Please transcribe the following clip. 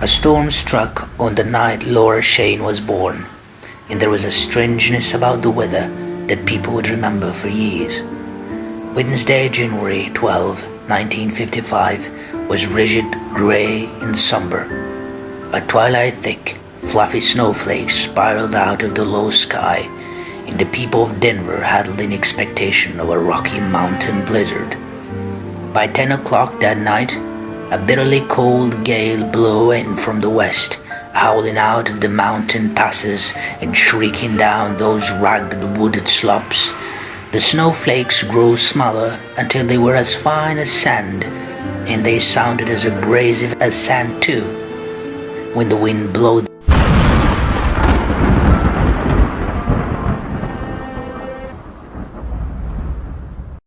A storm struck on the night Laura Shane was born, and there was a strangeness about the weather that people would remember for years. Wednesday, January 12, 1955, was rigid, grey, and somber. At twilight thick, fluffy snowflakes spiraled out of the low sky, and the people of Denver huddled in expectation of a Rocky Mountain blizzard. By 10 o'clock that night, a bitterly cold gale blew in from the west, howling out of the mountain passes and shrieking down those rugged wooded slopes. The snowflakes grew smaller until they were as fine as sand, and they sounded as abrasive as sand too. When the wind blew